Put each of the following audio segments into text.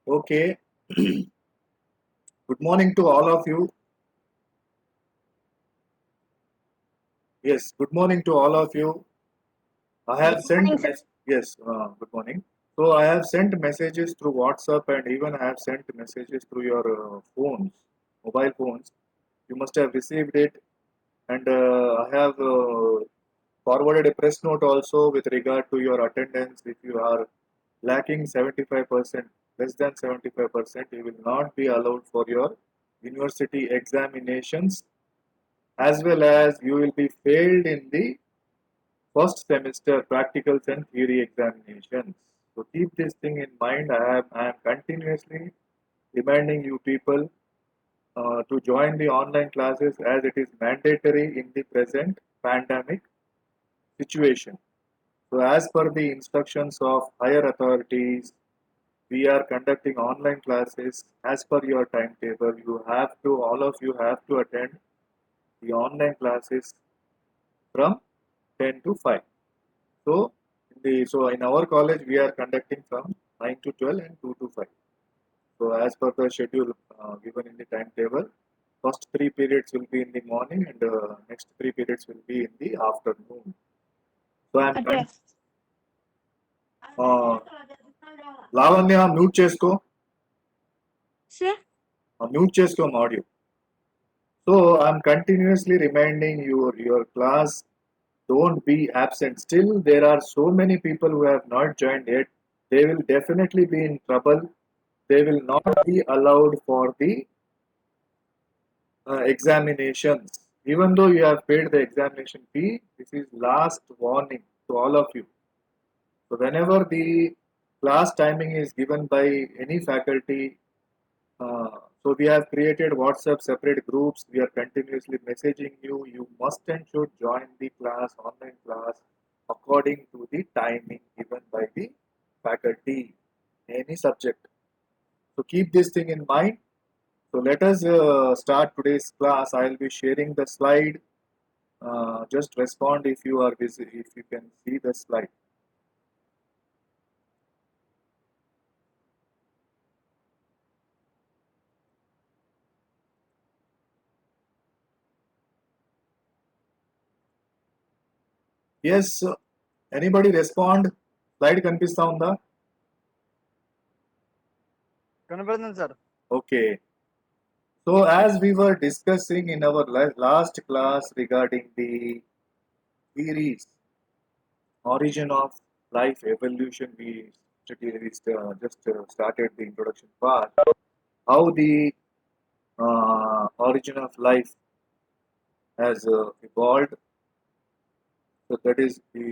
Okay. Good morning to all of you. Yes, good morning to all of you. I Good have morning, sent sir. yes, good morning. So I have sent messages through WhatsApp and even I have sent messages through your phones, mobile phones. You must have received it, and I have forwarded a press note also with regard to your attendance. If you are lacking 75%, less than 75%, you will not be allowed for your university examinations, as well as you will be failed in the first semester practicals and theory examinations. So keep this thing in mind. I am continuously reminding you people to join the online classes as it is mandatory in the present pandemic situation. So as per the instructions of higher authorities, we are conducting online classes as per your timetable. All of you have to attend the online classes from 10 to 5. So in our college we are conducting from 9 to 12 and 2 to 5. So as per the schedule given in the timetable, first three periods will be in the morning and next three periods will be in the afternoon. So Okay. uh, Lavanya mute చేసుకో Sir? Mute చేసుకో audio. So I'm continuously reminding your class, don't be absent. Still, there are so many people who have not joined yet. They will definitely be in trouble. They will not be allowed for the examinations. Even though you have paid the examination fee, this is last warning to all of you. So whenever the class timing is given by any faculty, so we have created WhatsApp separate groups. We are continuously messaging you. You must and should join the class, online class, according to the timing given by the faculty, any subject. So keep this thing in mind. So let us start today's class. I'll be sharing the slide. Just respond if you are busy, if you can see the slide. Yes, anybody respond? Slide కనిపిస్తా ఉందా? కనపడుతుంది sir. Okay. So as we were discussing in our last class regarding the theories, origin of life, evolution, we just started the introduction part. How the origin of life has evolved. So that is the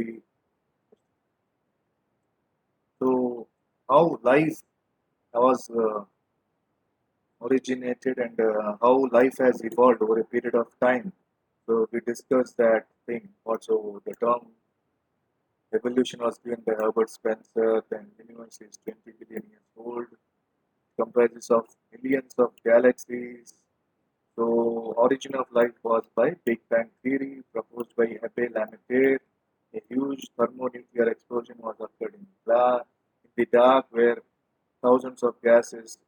so how life was originated and how life has evolved over a period of time. So we discussed that thing. Also, the term evolution was given by Herbert Spencer. The universe is 20 billion years old, comprises of millions of galaxies. So, origin of life was by Big Bang theory proposed by Abbe Lamitere. A huge thermonuclear explosion was occurred in the dark, where thousands of gases,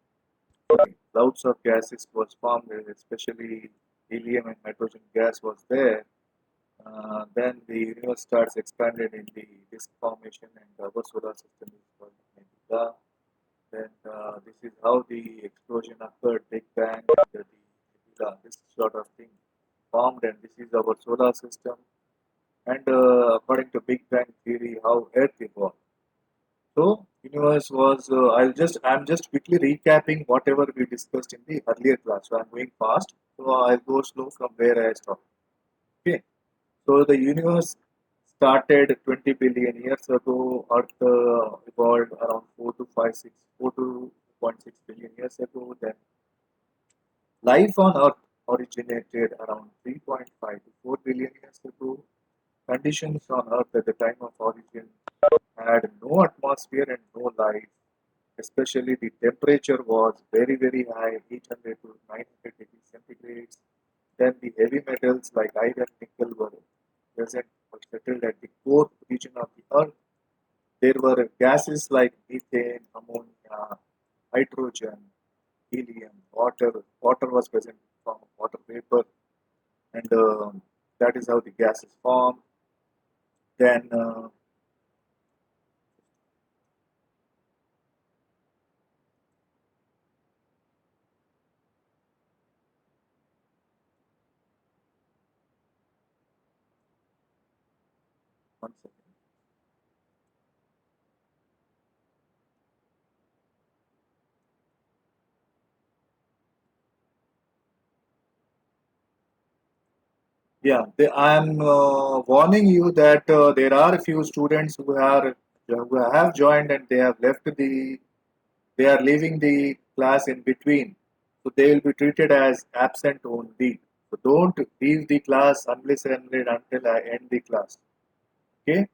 clouds of gases was formed, especially helium and nitrogen gas was there. Then the universe starts expanded in the disk formation, and our solar system is called nebula. Then this is how the explosion occurred, Big Bang, and the nebula, this sort of thing formed, and this is our solar system. And according to Big Bang theory, how Earth evolved. So universe was. I'm just quickly recapping whatever we discussed in the earlier class. So I'm going fast. So I'll go slow from where I stopped. Okay. So the universe started 20 billion years ago. Earth evolved around 4 to 2.6 billion years ago. Then life on Earth originated around 3.5 to 4 billion years ago. Conditions on Earth at the time of origin had no atmosphere and no life. Especially the temperature was very very high, 800 to 900 degrees centigrade. Then the heavy metals like iron, nickel were present or settled at the core region of the Earth. There were gases like methane, ammonia, hydrogen, helium, water. Water was present in the form of water vapor, and that is how the gas is formed. Then, one second. I am warning you that there are a few students who have joined and they have left they are leaving the class in between, so they will be treated as absent only. So don't leave the class until I end the class. Okay.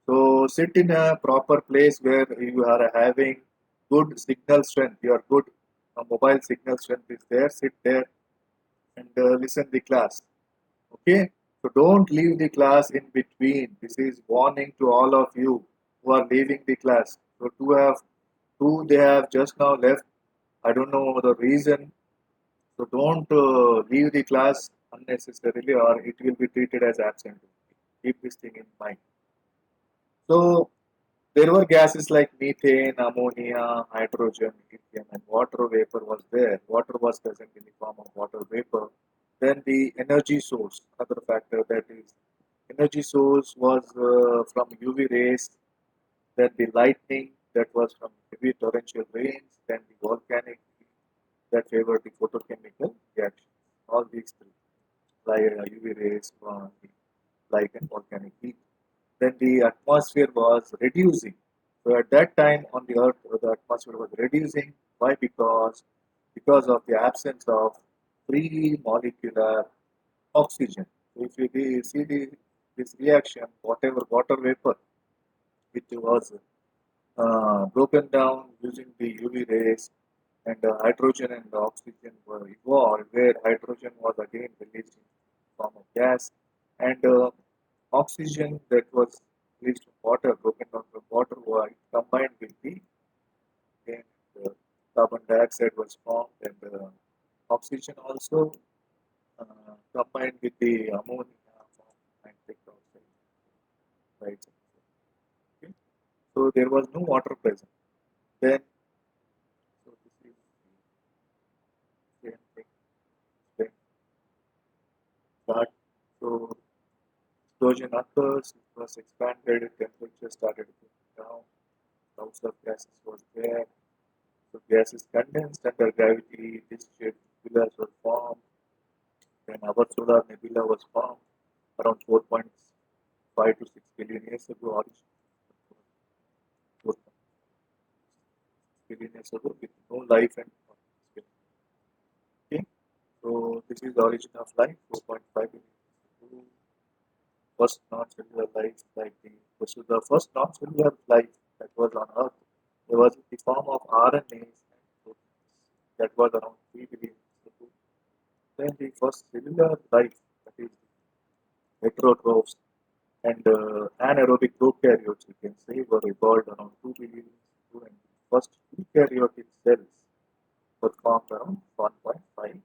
So sit in a proper place where you are having good signal strength. Your good mobile signal strength is there. Sit there and listen the class. Okay. So don't leave the class in between. This is warning to all of you who are leaving the class. So two they have just now left. I don't know the reason. So don't leave the class unnecessarily, or it will be treated as absent. Keep this thing in mind. So there were gases like methane, ammonia, hydrogen, helium, and water vapor was there. Water was present in the form of water vapor. Then the energy source, another factor, that is energy source was from UV rays. Then the lightning, that was from heavy torrential rains. Then the volcanic heat that favored the photochemical reactions. All these three, like UV rays, like and volcanic heat. Then the atmosphere was reducing. So at that time on the Earth, the atmosphere was reducing. Why? Because of the absence of free molecular oxygen. So if you see this reaction, whatever water vapor which was broken down using the UV rays, and hydrogen and oxygen were evolved, where hydrogen was again released in form of gas, and oxygen that was released from water, broken down from water, was combined with the again, carbon dioxide was formed, and oxygen also combined with the ammonia formed nitric oxide, right? Okay. So there was no water present. Then, so this is the same thing. Then start. So explosion occurs, it was expanded, temperature started going down, clouds of gases was there. So gases condensed under gravity, disk-shaped nebulas were formed. Then our solar nebula was formed around 4.5 to 6 billion years ago, origin 4.6 billion years ago with no life and okay. So this is the origin of life, 4.5 billion years ago. First non-cellular life, like so the first non-cellular life that was on Earth, it was in the form of RNAs and proteins. That was around 3 billion years ago. Then the first cellular life, that is heterotrophs and anaerobic prokaryotes, you can say, were evolved around 2 billion years ago, and the first eukaryotic cells were formed around 1.5 billion years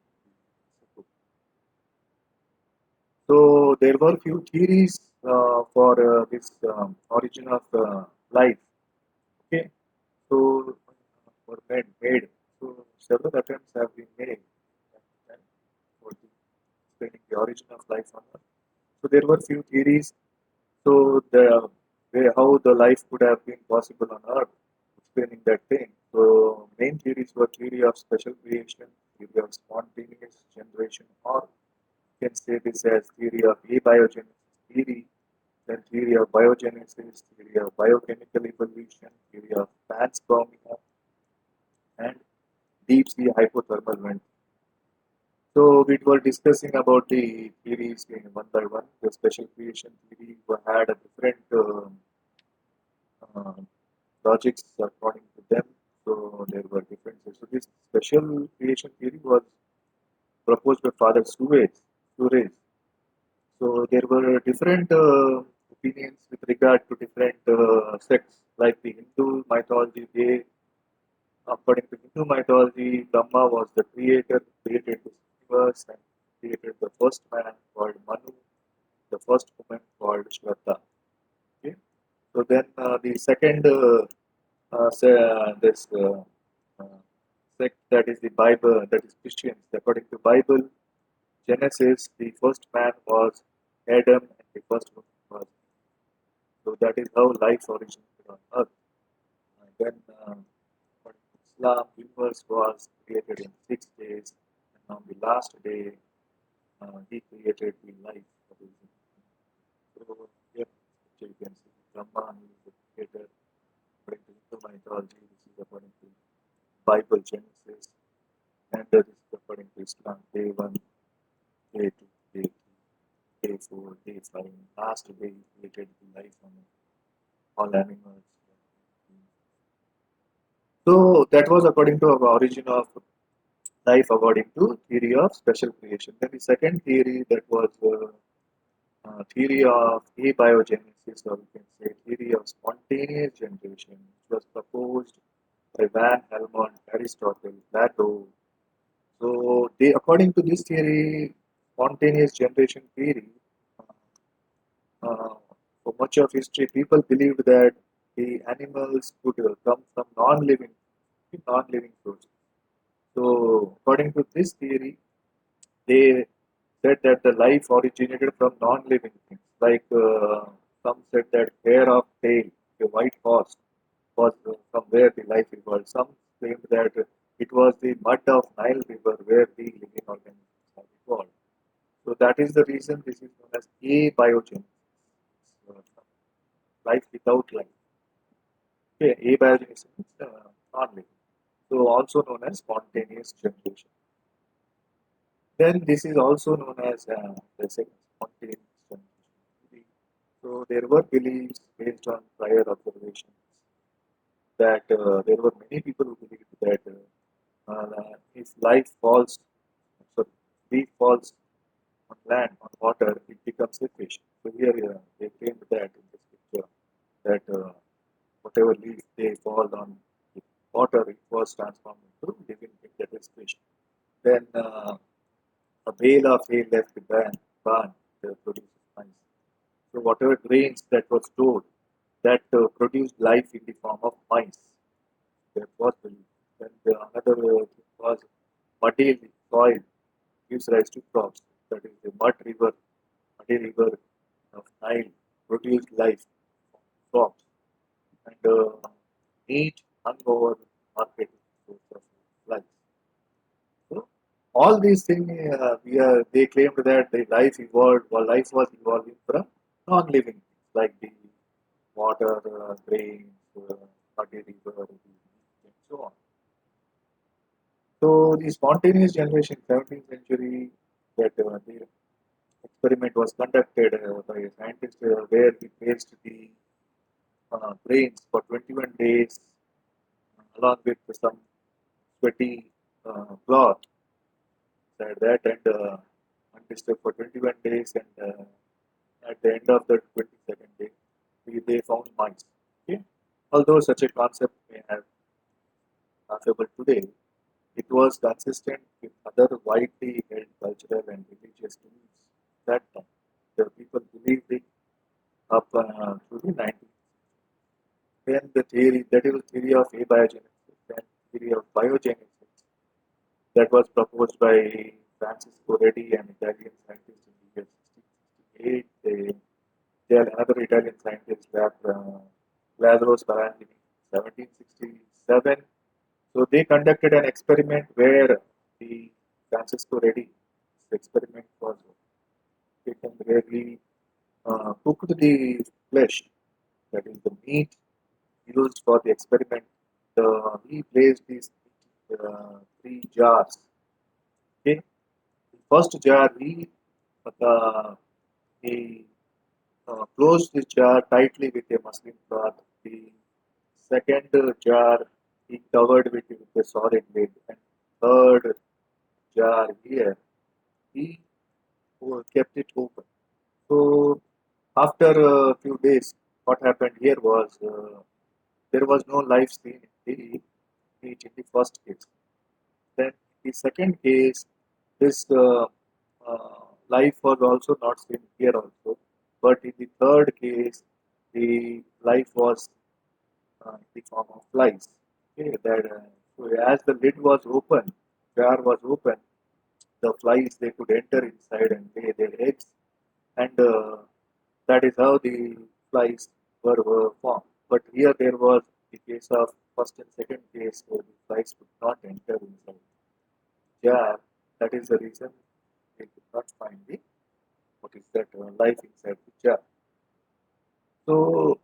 ago. So there were few theories for this origin of life. Okay, so were made. So several attempts have been made for explaining the origin of life on Earth. So there were few theories. So the way how the life could have been possible on Earth, explaining that thing. So main theories were theory of special creation, theory of spontaneous generation, or you can say this as theory of abiogenesis theory, then theory of biogenesis, theory of biochemical evolution, theory of panspermia, and deep sea hydrothermal vent. So we were discussing about the theories in one by one. The special creation theory had a different uh, logics according to them. So there were differences. So this special creation theory was proposed by Father Suarez. Suarez. So there were different opinions with regard to different sects. Like the Hindu mythology, According to Hindu mythology, Brahma was the creator, who created this universe and created the first man called Manu, the first woman called Shraddha. Okay? So then the second this uh, sect, that is the Bible, that is Christians. According to Bible, Genesis, the first man was Adam and the first woman was Eve. So that is how life originated on earth. And then according to Islam, universe was created in 6 days, and on the last day he created the life. So here you can see Brahma, he is the creator. According to Hindu mythology, this is according to Bible Genesis, and this is according to Islam, day 1, day 2, day 3, day 4, day 5. Last day he created the life on all animals. So that was according to our origin of life according to theory of special creation. Then the second theory, that was theory of abiogenesis, or we can say theory of spontaneous generation, which was proposed by Van Helmont, Aristotle, Plato. So they, according to this theory, spontaneous generation theory, for much of history, people believed that the animals could come from non-living sources. So according to this theory, they said that the life originated from non-living things. Like some said that hair of tail, a white horse, was from where the life evolved. Some claimed that it was the mud of Nile River where the living organisms have evolved. So that is the reason this is known as abiogenesis, uh, life without life. Okay, abiogenesis means non-living. So also known as spontaneous generation. Then this is also known as the second spontaneous generation. So there were beliefs based on prior observations that there were many people who believed that if life falls, so leaf falls on land, on water, it becomes a fish. So here they claimed that in this picture that whatever leaf they fall on the water, it was transformed into living thing, that is fish. Then a bale of hay left barn produces mice. So whatever grains that were stored, that produced life in the form of mice. That was believed. Then another thing was muddy soil gives rise to crops. That is the muddy river of Nile produced life, crops, and meat hung over market source of life. So all these things, they claimed that the life evolved, or life was evolving from non-living things like the water, grains, muddy river, and so on. So the spontaneous generation, 17th century, that the experiment was conducted by a scientist where he placed the brains for 21 days along with some sweaty cloth inside that, and undisturbed for 21 days, and at the end of the 22nd day they found mice. Okay? Although such a concept may have laughable today, it was consistent with other widely held cultural and religious beliefs that time. The people believed it up to the 19th. Then the theory, that is the theory of abiogenesis, then theory of biogenesis, that was proposed by Francisco Redi, an Italian scientist in the year 1668. They are another Italian scientist, Lazzaro Spallanzani, 1767. So they conducted an experiment where the Francisco Redi experiment was taken, where he cooked the flesh, that is the meat used for the experiment. He placed these three jars. Okay, the first jar he closed the jar tightly with a muslin cloth. The second jar he covered with a solid lid, and third jar here he kept it open. So after a few days, what happened here was there was no life seen in it in the first case. Then in the second case, this life was also not seen here also. But in the third case, the life was in the form of flies. Okay, so as the lid was open, jar was open, the flies they could enter inside and lay their eggs, and that is how the flies were formed. But here there was the case of first and second case where the flies could not enter inside the jar. That is the reason they could not find the what is that life inside the jar. So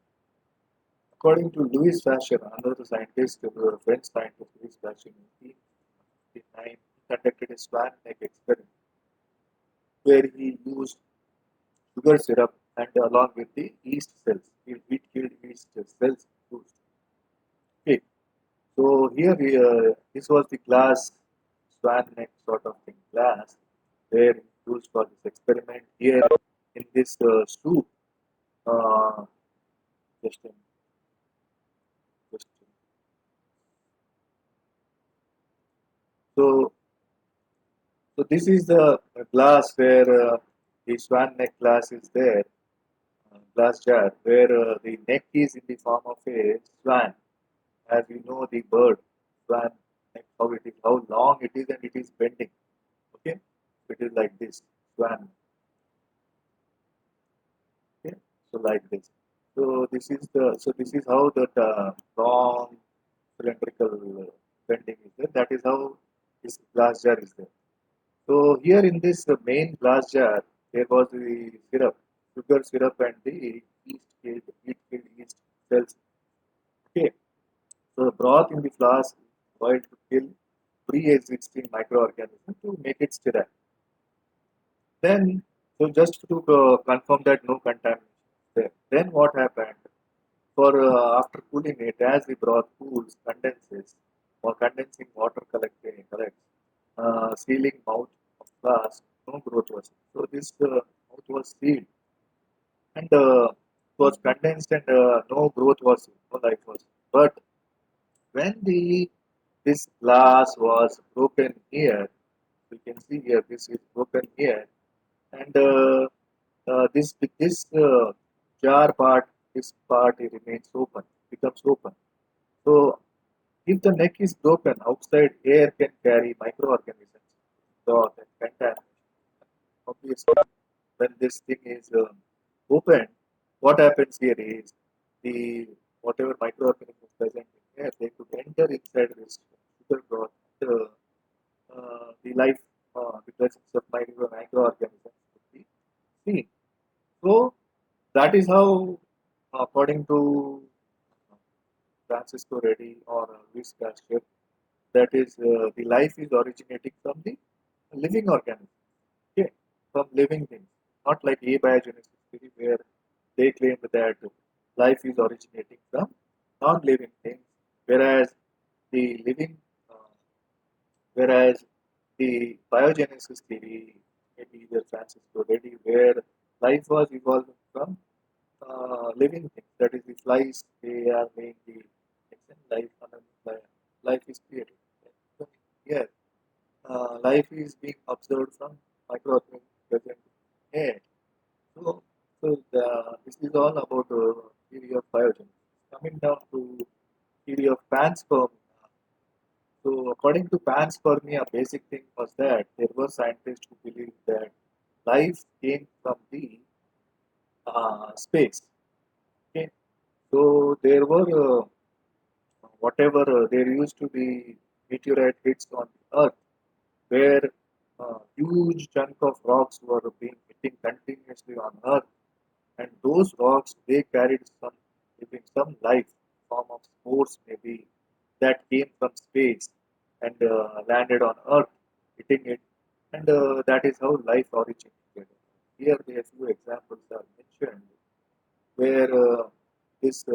according to Louis Pasteur, another scientist, French scientist Louis Pasteur, in 1859, he conducted a swan neck experiment where he used sugar syrup and along with the yeast cells, the wheat killed yeast cells used. Okay, so here this was the glass swan neck sort of thing, glass, where used for this experiment. Here in this soup, uh, just, a- just so so this is the glass where the swan neck glass is there, glass jar, where the neck is in the form of a swan. As you know, the bird swan neck, how it is, how long it is, and it is bending. Okay, it is like this swan. Okay, so like this. So this is how that long cylindrical bending is there. That is how this glass jar is there. So here in this main glass jar, there was the syrup, sugar syrup, and the wheat yeast cells. Okay, so the broth in the flask boiled to kill pre-existing microorganisms to make it sterile. Then, so just to confirm that no contamination is there. Then what happened? For after cooling it, as the broth cools, condenses, or condensing water collects, sealing mouth of flask, no growth was. So this mouth was sealed and was condensed and no growth was, no life was. But when the this glass was broken here, you can see here this is broken here, and this jar part, this part it remains open, becomes open. So if the neck is broken, outside air can carry microorganisms, dot and contamination. Obviously, when this thing is open, what happens here is the whatever microorganisms present in air, they could enter inside this sugar broth. And, the life, the presence of microorganisms could be seen. So that is how, according to Francisco Reddy or Luis Pasteur, that is the life is originating from the living organism, okay, from living things, not like abiogenesis theory where they claim that life is originating from non-living things, whereas the living, uh, whereas the biogenesis theory, maybe the Francisco Reddy, where life was evolving from living things, that is the flies, they are laying the eggs and life, life is created. So here, life is being observed from microorganisms present in air. So, this is all about the theory of biogenesis. Coming down to theory of panspermia. So, according to panspermia, basic thing was that there were scientists who believed that life came from the space. Okay, so there were whatever there used to be meteorite hits on the Earth, where huge chunk of rocks were being hitting continuously on Earth, and those rocks they carried some giving some life, form of spores maybe that came from space and landed on Earth, hitting it, and that is how life originated. Here, a few examples are mentioned where this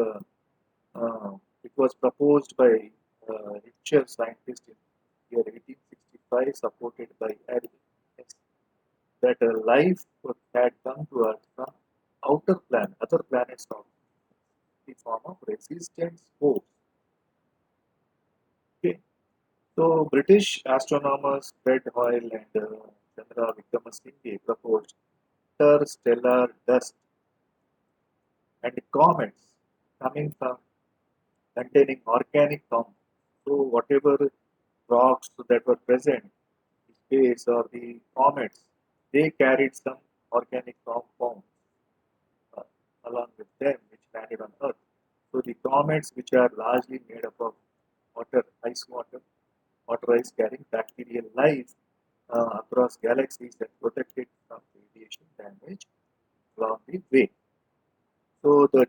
it was proposed by Richter scientist in year 1865, supported by Erwin, yes, that life had come to Earth from other planets in the form of resistant spores. Okay, So British astronomers Fred Hoyle and Chandra Wickramasinghe proposed interstellar dust and comets coming from containing organic compounds. So whatever rocks that were present in space or the comets, they carried some organic compounds uh, along with them which landed on Earth. So the comets, which are largely made up of water, water ice carrying bacterial life across galaxies that protect it from radiation damage along the way. So the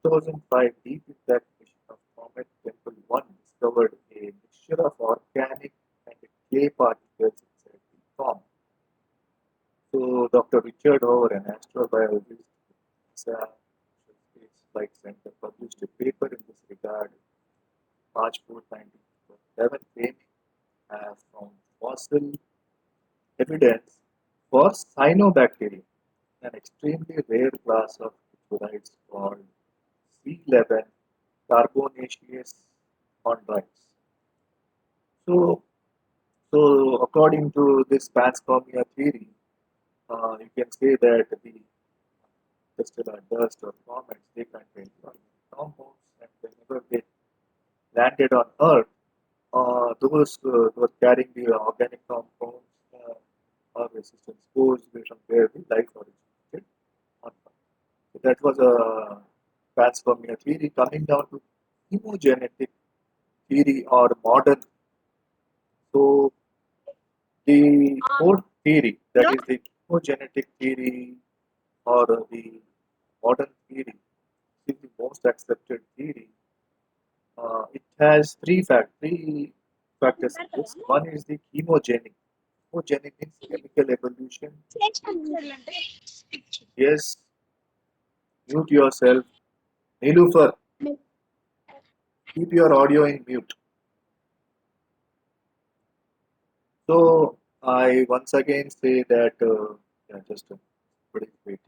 2005 Deep Impact mission of Comet Tempel 1 discovered a mixture of organic and clay particles inside the comet. So Dr. Richard Hoover, an astrobiologist at NASA Space Flight Center, published a paper in this regard March 4, 1911, claiming from fossil evidence for cyanobacteria, an extremely rare class of chlorides called C11 carbonaceous chondrites. So, so according to this panspermia theory, you can say that the interstellar dust or comets they contain organic compounds, and whenever they landed on Earth, those were carrying the organic compounds or resistant spores from where the life originated on Earth. So that was a panspermia theory coming down to chemogenetic theory or modern. So the fourth theory, that No. is the chemogenetic theory or the modern theory, is the most accepted theory. It has three factors in this. One is the chemogenic. Chemogenic means chemical evolution. Yes, mute yourself. Nilufer, keep your audio in mute. So I once again say that yeah, just wait.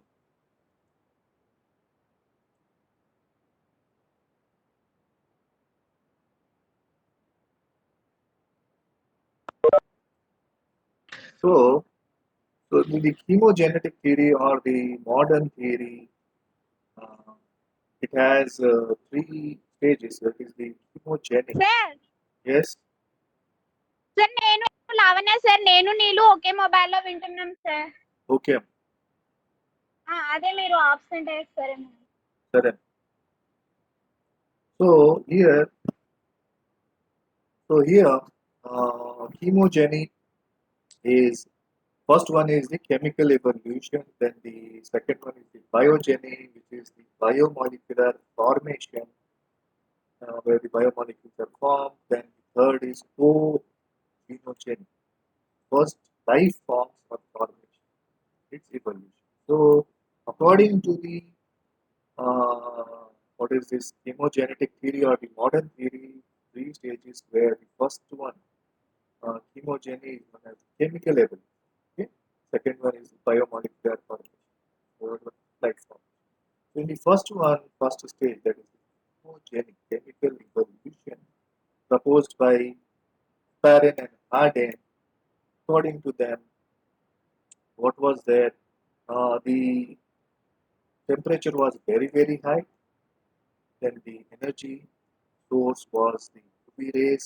So so the chemogenetic theory or the modern theory, uh, it has three stages. That is the chemogenic. Sir Yes, sir నేను Lavanya sir నేను నీళ్ళు ఒకే మొబైల్లో వింటున్నాం sir okay, అదే మీరు absent అయ్యేస్తారేమో sudden. So here, so here, chemogeny is first one is the chemical evolution. Then the second one is the biogeny, which is the biomolecular formation where the biomolecules are formed. Then the third is co-genogeny. First, life forms or formation, its evolution. So, according to the what is this chemogenetic theory or the modern theory, three stages where the first one, chemogeny, is known as chemical evolution. Okay? Second one is biomolecular formation. Third one is life form. So, in the first stage, that is the chemogenic chemical evolution proposed by Perrin and Hardin, according to them, what was there? The temperature was very high. Then the energy source was the UV rays,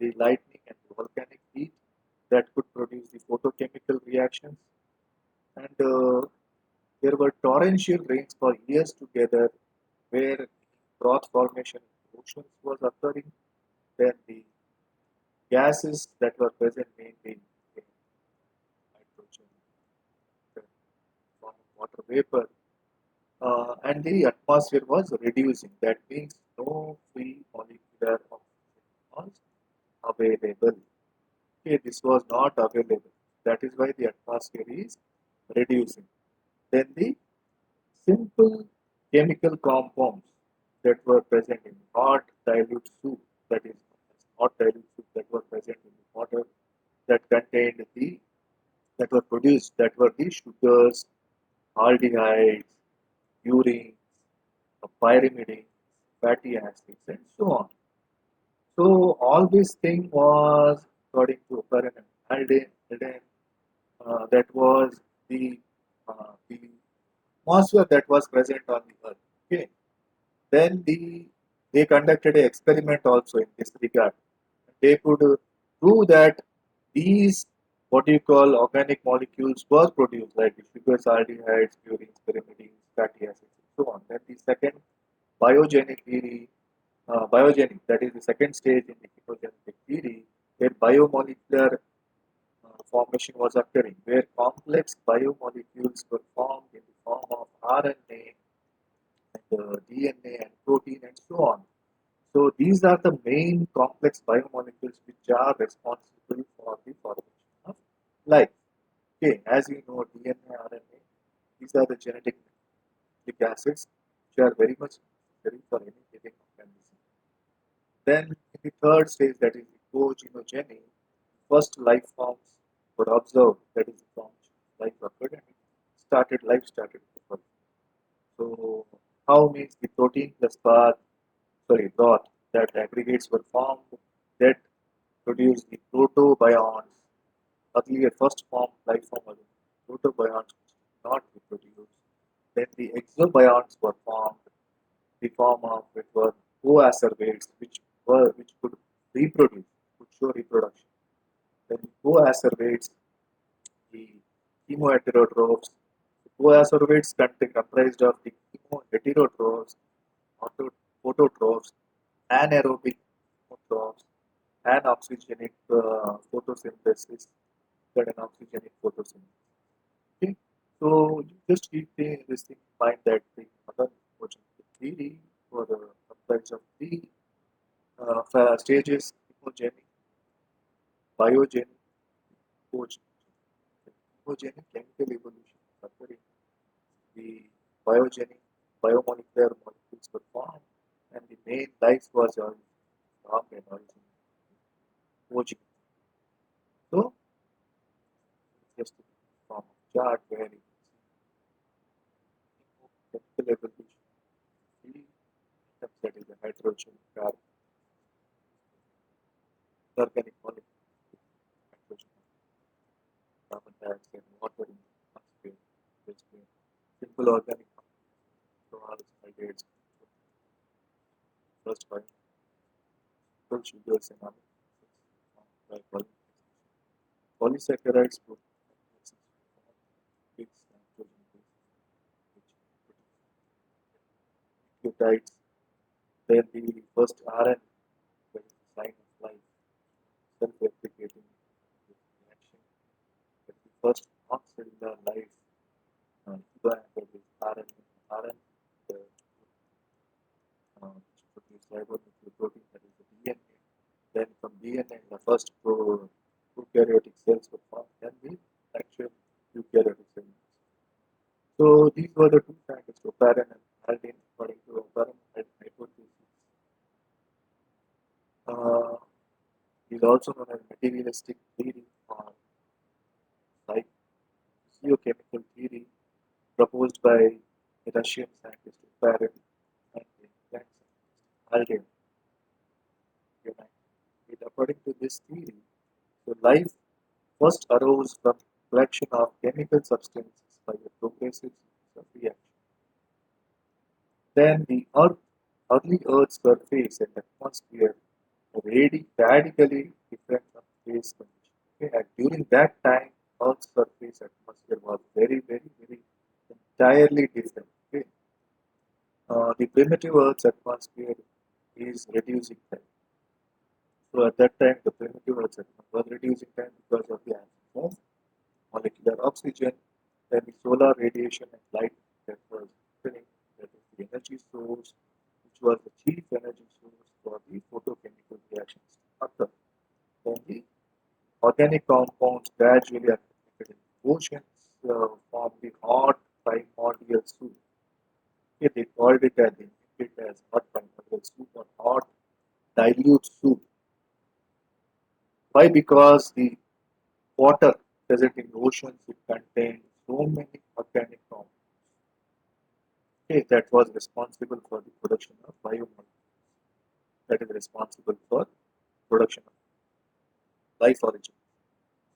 the lightning, and the volcanic heat that could produce the photochemical reactions. And there were torrential rains for years together, where froth formation in oceans was occurring. Then the gases that were present mainly in hydrogen, the form of water vapor, and the atmosphere was reducing. That means no free molecular oxygen was available. Okay, this was not available. That is why the atmosphere is reducing. Then the simple chemical compounds that were present in hot dilute soup, that is hot dilute soup that were present in the water that contained the that were produced that were the sugars, aldehydes, urines, pyrimidines, fatty acids, and so on. So all this thing was according to Operan and Haldane, that was the atmosphere that was present on the earth. Okay. Then they conducted an experiment also in this regard. They could prove that these what you call organic molecules were produced like the sugars, aldehydes, purines, pyrimidines, fatty acids, and so on. Then the second biogenic theory, biogenic, that is the second stage in the chemogenetic theory, where biomolecular formation was occurring, where complex biomolecules were formed in the form of RNA and DNA and protein and so on. So these are the main complex biomolecules which are responsible for the formation of life. Okay, as you know, DNA, RNA, these are the genetic nucleic acids which are very much necessary for any living organism. Then in the third stage, that is the cogenogeny, first life forms were observed, that is the formation of life occurred and life started to develop. So how means the protein plus broth that aggregates were formed that produce the protobions. Earlier first form life form was protobions which did not reproduce. Then the exobionts were formed, the form of it were coacervates which could reproduce, could show reproduction. Then coacervates, the chemoheterotrophs. The coacervates comprised of the chemoheterotrophs, autotrophs, anaerobic autotrophs, anoxygenic photosynthesis, and oxygenic photosynthesis. Okay, so you just keep this thing in mind that the mother photogenic theory for the comprised of three stages: chemogenic, biogenic, ecogenic. The chemogenic chemical evolution is occurring. The biogenic biomolecular molecules were formed, and the main life was formed and origin ecogenic. So it's just a form of chart where you can see chemical evolution. Three atoms, that is the hydrogen, carbon, organic molecule, hydrogen, carbon dioxide, water in the atmosphere, just simple organic molecules, aldehydes, first by simple sugars and amino acids by polysaccharides would fix nitrogen base, which nucleotides, then the first RNA, that is the sign of life, self-replicating reaction, that is the first non-cellular life, that is RNA, the which produce ribonucleoprotein, that is the DNA. Then from DNA, the first prokaryotic cells were formed, then the actual eukaryotic cells. So these were the two scientists, Oparin and Haldane, according to Oparin and hypothesis. Uh, is also known as materialistic theory or like physiochemical theory proposed by the Russian scientist Oparin and the French scientist Haldane. According to this theory, so life first arose from collection of chemical substances by a progressive series of reactions. Then the early Earth's surface and atmosphere were radically different from today's condition. Okay? And during that time, Earth's surface atmosphere was very entirely different. Okay? The primitive Earth's atmosphere is reducing time. So at that time, the primitive Earth's atmosphere was reducing time because of the absence of molecular oxygen, then the solar radiation and light that was happening, that is the energy source, which was the chief energy source for the photochemical reactions to occur. Then the organic compounds gradually accumulated in the oceans form the hot primordial soup. Okay, they called it as, they named it as hot primordial soup or hot dilute soup. Why? Because the water present in oceans it contains so many organic compounds. Okay, that was responsible for the production of biomolecules. That is responsible for production of life origin.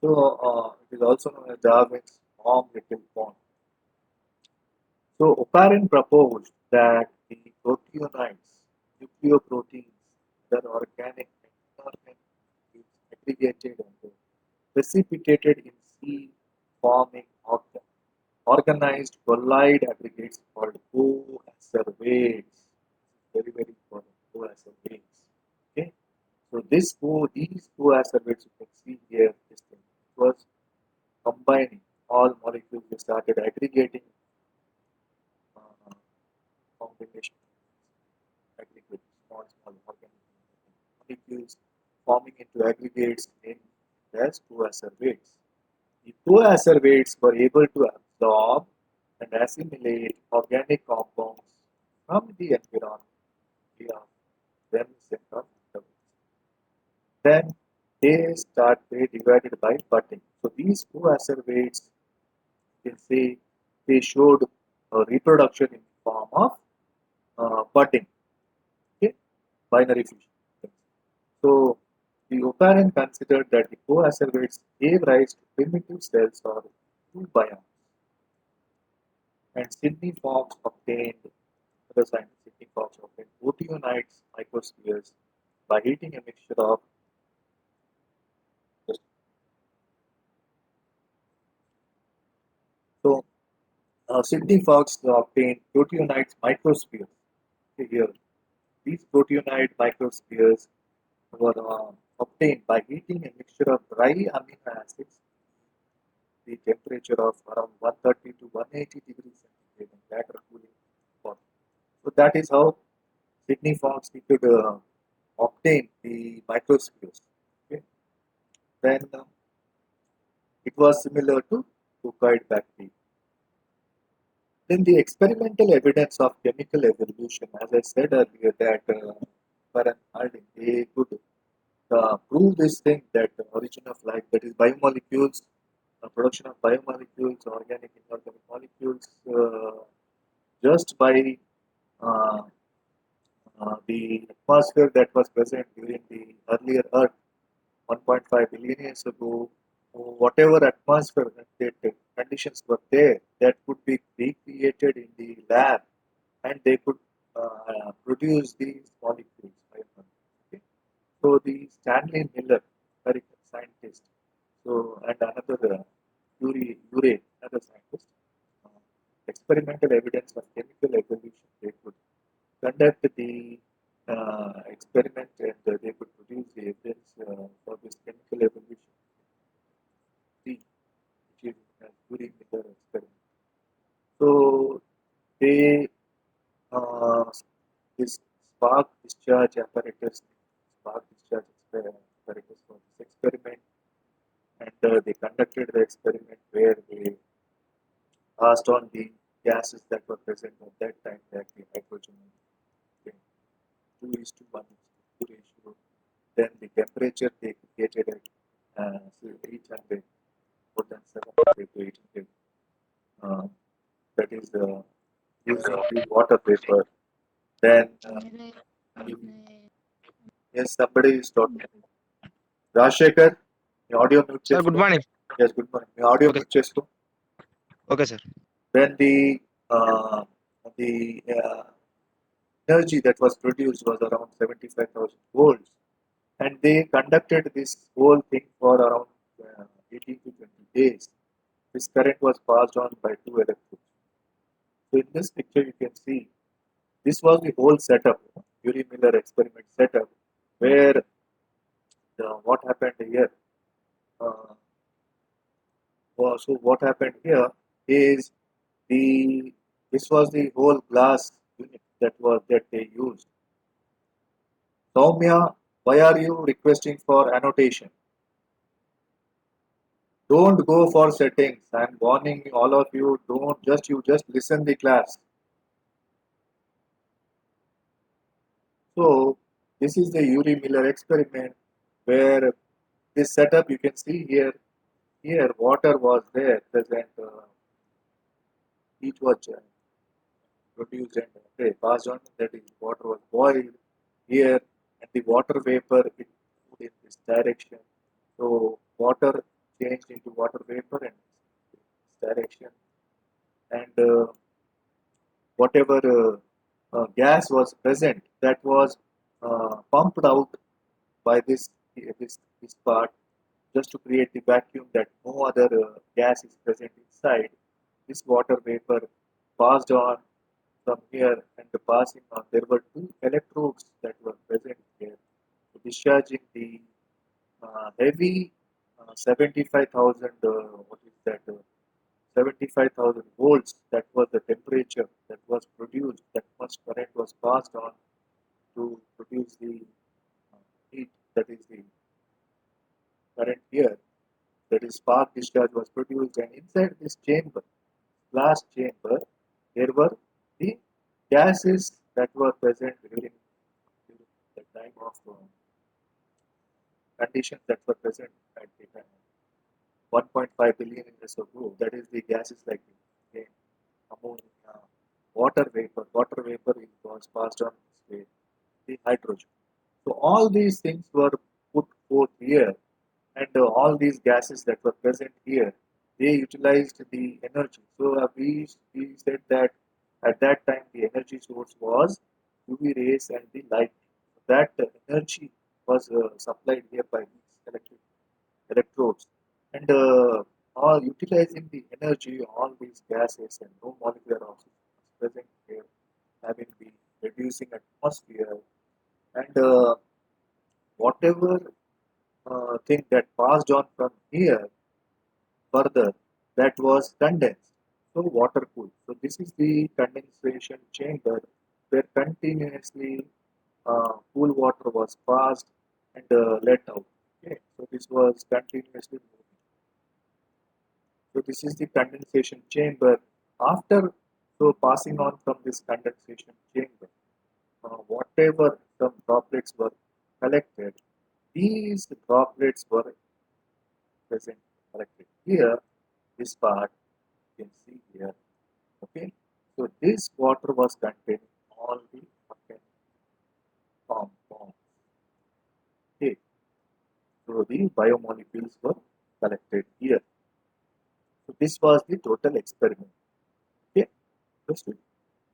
So it is also known as Darwin's warm little pond. So Oparin proposed that the proteomides, nucleoproteins, that are organic and inorganic molecules aggregated and precipitated in sea-forming organized colloid aggregates called coacervates. Very, very important. Coacervates. Okay. So these coacervates you can see here, this thing, it was combining all molecules. They started aggregating uh, combination aggregates, small organic molecules forming into aggregates named as coacervates. The coacervates were able to absorb and assimilate organic compounds from the environment via themselves of then they divided by budding. So these coacervates, you can say, they showed reproduction in the form of budding, okay, binary fusion. So the Oparin considered that the coacervates gave rise to primitive cells or two biomes, and Sidney Fox obtained other scientist Sidney Fox obtained proteonites microspheres by heating a mixture of so Sidney Fox obtained proteonite microspheres. Okay, here, these proteonite microspheres were obtained by heating a mixture of dry amino acids the temperature of around 130 to 180 degrees centigrade and later cooling water. So that is how Sidney Fox he could obtain the microspheres. Okay. Then it was similar to Fucoid bacteria. Then the experimental evidence of chemical evolution, as I said earlier, that Warren Harding, they could prove this thing that the origin of life, that is biomolecules, production of biomolecules, organic, inorganic molecules, just by uh, the atmosphere that was present during the earlier Earth 1.5 billion years ago, whatever atmosphere that conditions were there, that could be recreated in the lab and they could produce these molecules. Okay. So the Stanley Miller, American scientist, so and another Urey, another scientist, uh, experimental evidence of chemical evolution. They could conduct the experiment and they could produce the evidence for this chemical evolution. See, which is Urey Miller experiment. So they uh, this spark discharge apparatus, spark discharge apparatus for this experiment, and they conducted the experiment where they asked on the gases that were present at that time, that the hydrogen and 2:1 ratio. Then the temperature they created at 800, more than 700 to 800. Uh, that is using the water vapor. Then, yes, somebody is talking. Rajshekar, me audio mute Sir, good చేసుకో. morning. Yes, good morning. మీ audio Okay, mute చేసుకో. okay, sir. Then the energy that was produced was around 75,000 volts, and they conducted this whole thing for around 18 to 20 days. This current was passed on by two electrodes. So in this picture, you can see this was the whole setup, Urey Miller experiment setup, where what happened here. Uh, so what happened here is the this was the whole glass unit that they used. Soumya, why are you requesting for annotation? Don't go for settings. I'm warning all of you. Don't just listen the class. So this is the Urey Miller experiment where this setup you can see here. Here water was there present. Heat was produced and passed on. That is water was boiled here, and the water vapor it in this direction. So water changed into water vapor and this direction, and whatever gas was present that was pumped out by this part just to create the vacuum that no other gas is present inside. This water vapor passed on from here and passing on. There were two electrodes that were present here, discharging the heavy 75,000, what is that, 75,000 volts. That was the temperature that was produced. That much current was passed on to produce the heat, that is the current here. That is spark discharge was produced, and inside this chamber, glass chamber, there were the gases that were present during the time of conditions that were present at the time. 1.5 billion years ago, that is the gases like methane, ammonia, water vapor. Water vapor was passed on this way, the hydrogen. So all these things were put forth here, and all these gases that were present here, they utilized the energy. So we said that at that time the energy source was UV rays and the light. That energy was supplied here by these electric electrodes, and all utilizing the energy, all these gases and no molecular oxygen was present here, having the reducing atmosphere, and whatever thing that passed on from here further, that was condensed, so water cooled. So this is the condensation chamber where continuously cool water was passed and let out. Okay, so this was continuously moving. So this is the condensation chamber. After passing on from this condensation chamber, whatever some droplets were collected, these droplets were present collected here. This part you can see here. Okay, so this water was containing all the organic compounds. Okay, so the biomolecules were collected here. So this was the total experiment. Okay, understood.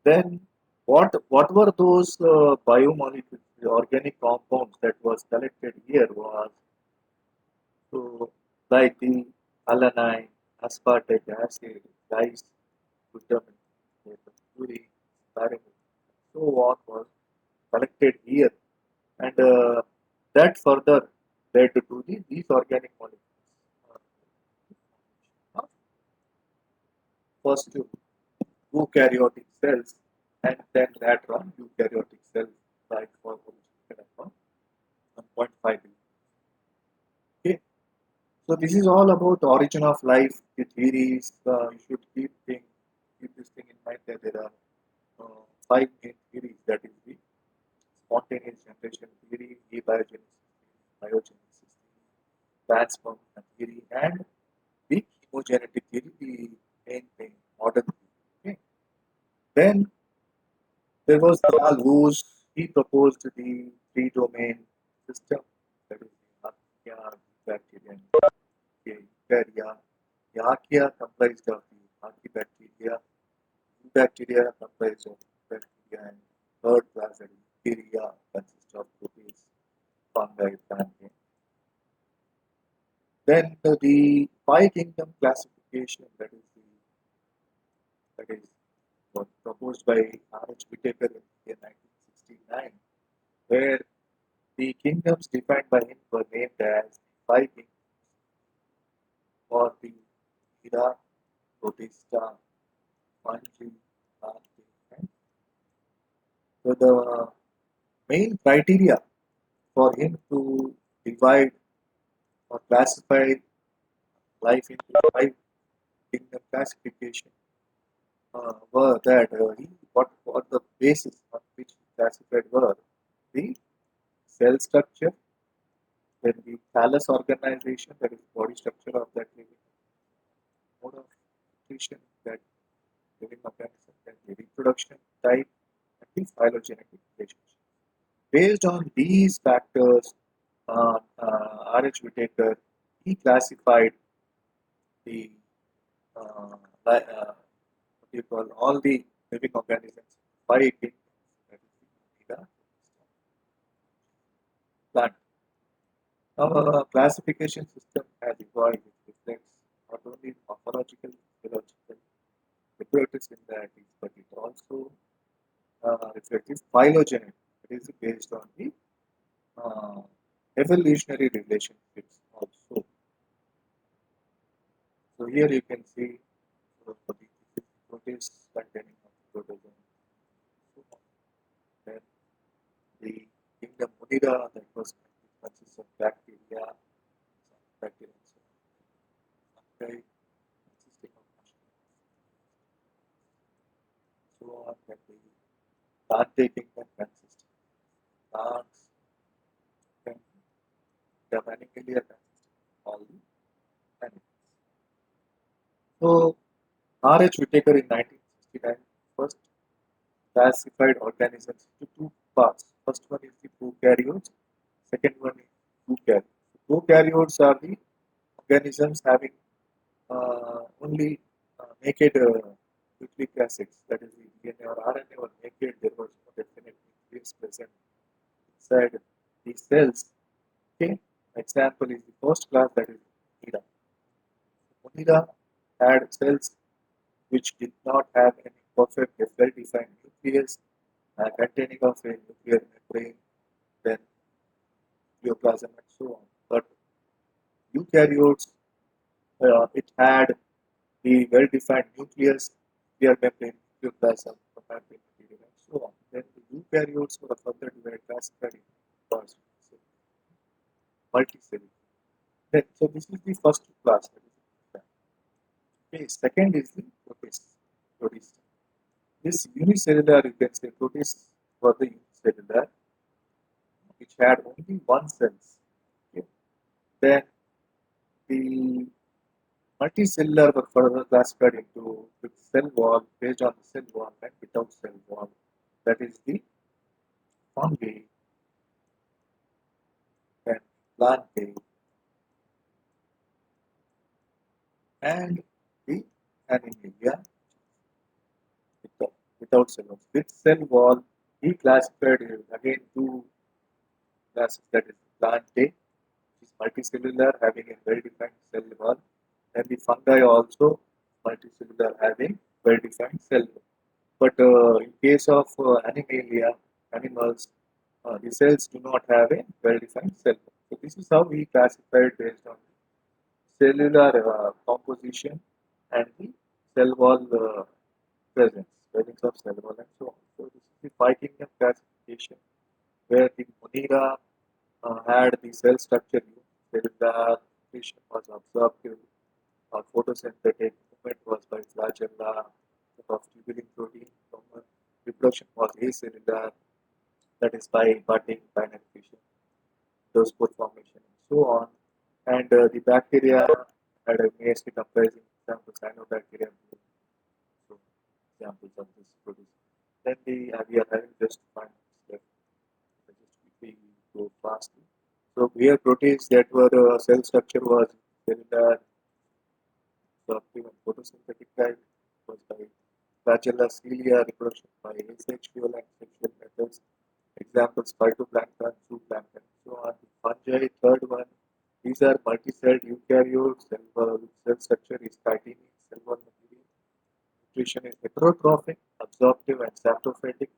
Then what were those biomolecules, the organic compounds that was collected here was so like the alanine, aspartic acid, rice, glutamine, purine, pyrimidine, so on was collected here, and that further led to these organic molecules. Uh, First two eukaryotic cells, and then later on eukaryotic cells like for originated from 1.5 billion. Okay, so this is all about origin of life. The theories you should keep this thing in mind that there are five main theories. That is the spontaneous generation theory, abiogenesis theory, biogenesis theory, panspermia theory, and the chemogenetic theory, the main thing, modern theory. Okay. Then there was Carl Woese. He proposed the three-domain system, that is the archaea, bacteria, and eukarya. The archaea comprised of the archaebacteria, bacteria comprised of bacteria, and third class, that is bacteria, consists of proteins, fungi, plantae. Then the five kingdom classification, that is was proposed by R.H. Whitaker in the year 1969, where the kingdoms defined by him were named as five kingdoms for the Hira, Protista, Manji, Nandi, and so the main criteria for him to divide or classify life into five kingdom classification were that what the basis on which he classified were the cell structure, then the thallus organization, that is body structure of that living mode of nutrition, that living organism, then the reproduction type, and the phylogenetic relationship. Based on these factors, R.H. Whitaker, he classified the what do you call all the living organisms by kingdoms. That is the Monera plant. Our classification system has evolved, which reflects not only morphological, physiological, reproductive similarities, but it also reflects phylogenetic. It is based on the uh, evolutionary relationships also. So here you can see the protists containing of protozoa. So then the kingdom Monera that was consists of bacteria, bacteria, fungi consisting of mushrooms, so on. Then the plantae kingdom consists of plants, then the animalia consists of all the animals. So R.H. Whitaker in 1969 first classified organisms into two parts. First one is the prokaryotes, second one is eukaryotes. Prokaryotes are the organisms having only naked nucleic acids, that is the DNA or RNA or naked, there was no definite nucleus present inside the cells. Okay, example is the first class, that is Monera. Monera had cells which did not have any perfect well-defined nucleus containing of a nuclear membrane, then nucleoplasm and so on. But eukaryotes, it had the well-defined nucleus, nuclear membrane, nucleoplasm, chromatin material, and so on. Then the eukaryotes were further divided, classified into parts, multicellular. Then, so this is the first class. Okay, second is the protists. Protists. This unicellular, you can say, protists were the unicellular, which had only one cells. Okay. Then the multicellular were further classified into with cell wall, based on the cell wall and without cell wall. That is the fungi, then plantae, and the animalia without cell wall. With cell wall, he classified again two classes, that is plantae, which is multicellular, having a well-defined cell wall, and the fungi also multicellular, having well-defined cell wall. But in case of animalia, animals, the cells do not have a well-defined cell wall. So this is how we classified based on cellular composition and the cell wall presence of cell wall and so on. So this is the five kingdom classification where the Monera had the cell structure cellular, nutrition was absorptive or photosynthetic, movement was by flagella of tubulin protein, reproduction was acellular, that is by budding, binary fission, spore formation, and so on. And the bacteria had a mostly comprising examples cyanobacteria, so examples of this produce. Then we are having just 5 minutes left. I just quickly go fast. So here proteins that were cell structure was cellular, absorptive and photosynthetic type was by flagella, cilia, reproduction by asexual and sexual methods. Examples phytoplankton, zooplankton, so on. Fungi, third one. These are multi-celled eukaryotes. Cell structure is titanium, cell wall material. Nutrition is heterotrophic, absorptive, and saprophytic.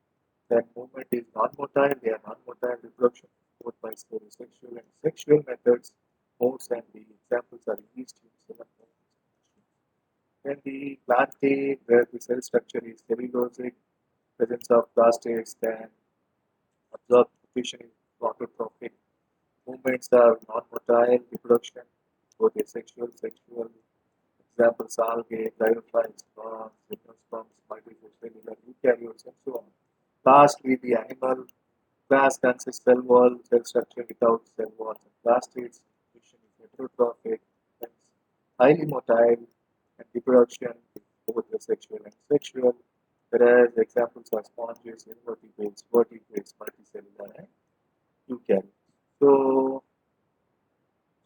Then movement is non-motile. They are non-motile. Reproduction both by sexual and sexual methods. Most and the examples are yeast, unicellular, then the plantae, where the cell structure is cellulosic, presence of plastids, then absorbed nutrition is autotrophic. Movements are non-motile, reproduction, both asexual, sexual. Examples algae, bryophytes, prawns, gymnosperms, multicellular eukaryotes, and so on. Lastly, the animal class consists cell wall, cell structure without cell walls and plastids. Nutrition is heterotrophic, hence highly motile, and reproduction is both asexual and sexual. Whereas examples are sponges, invertebrates, vertebrates, multicellular, and eukaryotes. So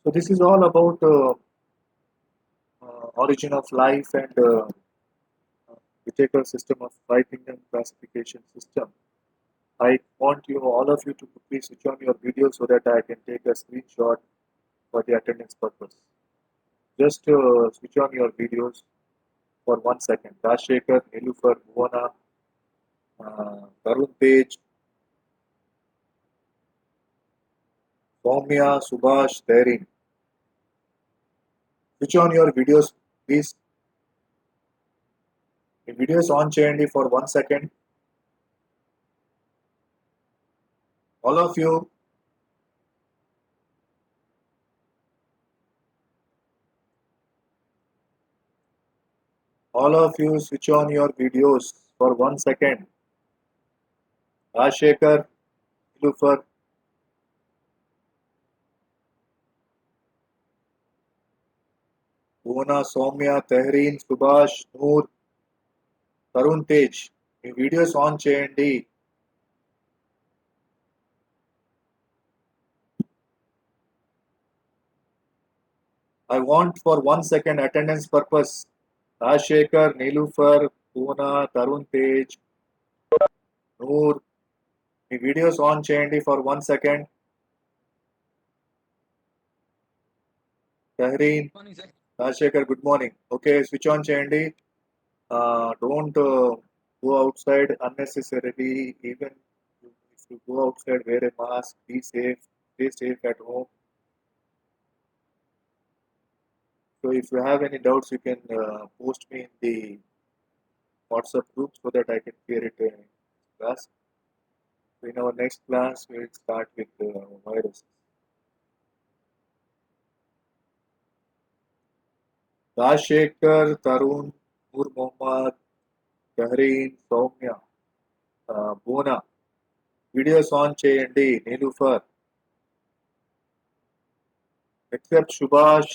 So this is all about origin of life and Whittaker system of five-kingdom classification system. I want all of you to quickly switch on your video so that I can take a screenshot for the attendance purpose. Just switch on your videos for 1 second. Rajshekhar, Nilufar, Bhuvana, Tarun Tej, Soumya, Subhash, Darin. Switch on your videos, please. The videos on చేయండి for 1 second. All of you. All of you switch on your videos for 1 second. Rajshekhar, Nilufar, Bhuvana, Soumya, Tehreen, Subhash, Noor, Tarun Tej. Me videos on చేయండి. I want for 1 second attendance purpose. Rajshekhar, Nilufar, Bhuvana, Tarun Tej, Noor. Me videos on చేయండి for 1 second. Tehreen, Rajshekhar, good morning. Okay, switch on చేయండి. Don't go outside unnecessarily. Even if you go outside, wear a mask. Be safe. Stay safe at home. So if you have any doubts, you can post me in the WhatsApp group so that I can clear it in class. So in our next class, we will start with viruses. Rajshekhar, Tarun, Noor Mohammad, Tehreen, Soumya, Bhuvana. Videos on చేయండి. Nilufar. Except Subhash.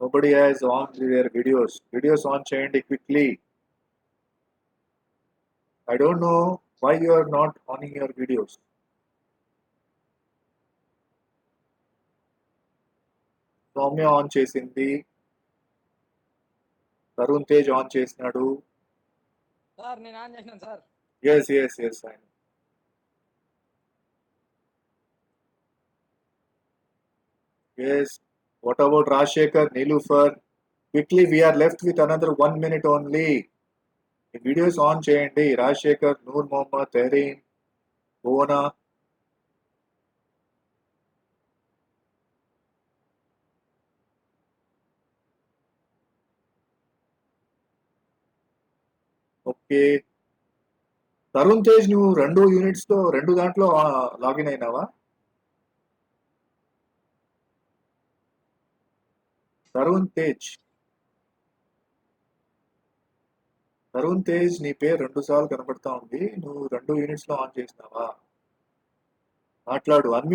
Nobody has on their videos. Videos on చేయండి quickly. I don't know why you are not on your videos. Soumya on చేసింది. Tarun Tej on చేసినాడు. Sir నేను on చేసినాను sir. Yes, I know. Yes. What about Rajshekhar, Nilufar? Quickly, we are left with another 1 minute only. The videos on చేయండి. Rajshekhar, Noor Mohammad, Tehreen, Bhuvana. Okay. Tarun Tej నువ్వు 2 units తో 2 దాంట్లో login అయినావా? Tarun Tej నీ పేరు 2 సార్లు కనబడతా ఉంది. నువ్వు 2 యూనిట్స్ లో ఆన్ చేసినావా? మాట్లాడు. అన్మ్యూట్